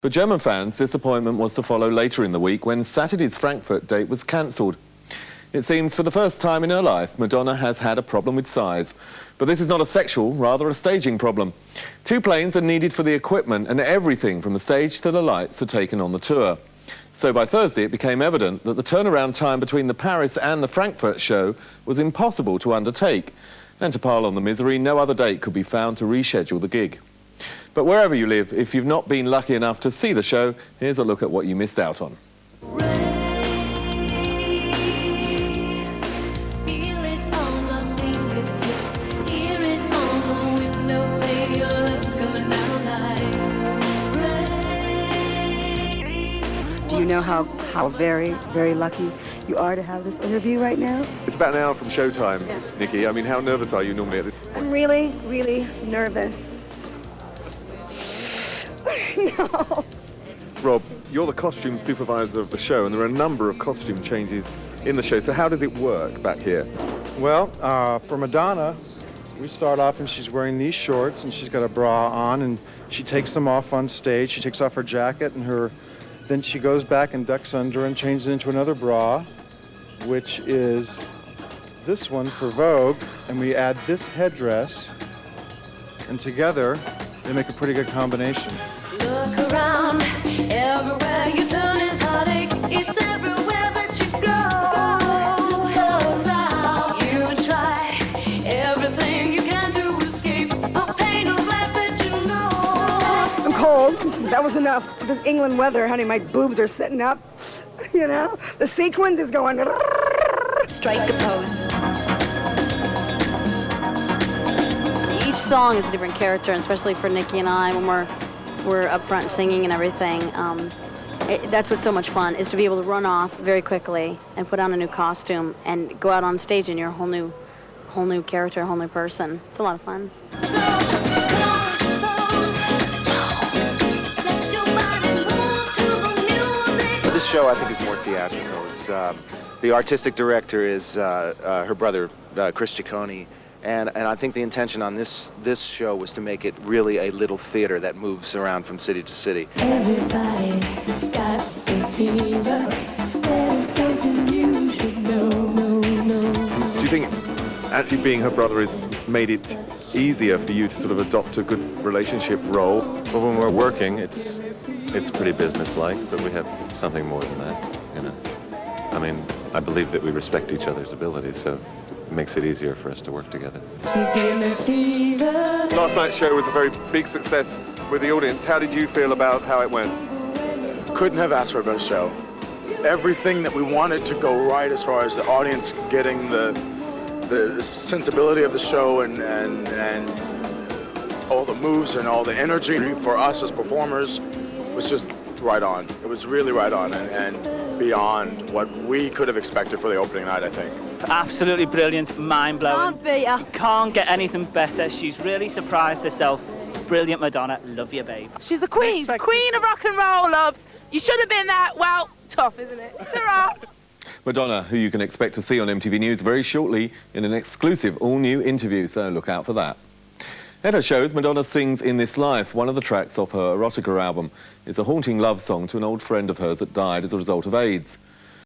For German fans, disappointment was to follow later in the week when Saturday's Frankfurt date was cancelled. It seems for the first time in her life, Madonna has had a problem with size. But this is not a sexual, rather a staging problem. 2 planes are needed for the equipment, and everything from the stage to the lights are taken on the tour. So by Thursday, it became evident that the turnaround time between the Paris and the Frankfurt show was impossible to undertake. And to pile on the misery, no other date could be found to reschedule the gig. But wherever you live, if you've not been lucky enough to see the show, here's a look at what you missed out on. Do you know how very, very lucky you are to have this interview right now? It's about an hour from showtime, yeah. Nikki. I mean, how nervous are you normally at this point? I'm really, really nervous. No. Rob, you're the costume supervisor of the show, and there are a number of costume changes in the show. So how does it work back here? Well, for Madonna, we start off and she's wearing these shorts and she's got a bra on, and she takes them off on stage. She takes off her jacket and then she goes back and ducks under and changes into another bra, which is this one for Vogue, and we add this headdress, and together they make a pretty good combination. Look around, everywhere you turn is heartache. It's everywhere that you go. Look around, you try everything you can to escape the pain of life that you know. I'm cold. That was enough. This England weather, honey, my boobs are sitting up. You know, the sequins is going. Strike a pose. Each song is a different character, especially for Nikki and I when we're up front singing and everything. That's what's so much fun, is to be able to run off very quickly and put on a new costume and go out on stage and you're a whole new character, a whole new person. It's a lot of fun. This show, I think, is more theatrical. It's the artistic director is her brother, Chris Ciccone. And I think the intention on this show was to make it really a little theater that moves around from city to city. Everybody's got a fever. There's something you should know. Do you think actually being her brother has made it easier for you to sort of adopt a good relationship role? Well, when we're working, it's pretty businesslike, but we have something more than that, you know. I mean, I believe that we respect each other's abilities, so it makes it easier for us to work together. Last night's show was a very big success with the audience. How did you feel about how it went? Couldn't have asked for a better show. Everything that we wanted to go right as far as the audience getting the sensibility of the show and all the moves and all the energy for us as performers was just right on. It was really right on and beyond what we could have expected for the opening night, I think. Absolutely brilliant, mind-blowing. Can't beat her. You can't get anything better. She's really surprised herself. Brilliant, Madonna. Love you, babe. She's the queen. Queen of rock and roll, loves. You should have been that, well, tough, isn't it? Ta-ra! Madonna, who you can expect to see on MTV News very shortly in an exclusive all-new interview, so look out for that. At her shows, Madonna sings In This Life, one of the tracks off her Erotica album. It's a haunting love song to an old friend of hers that died as a result of AIDS.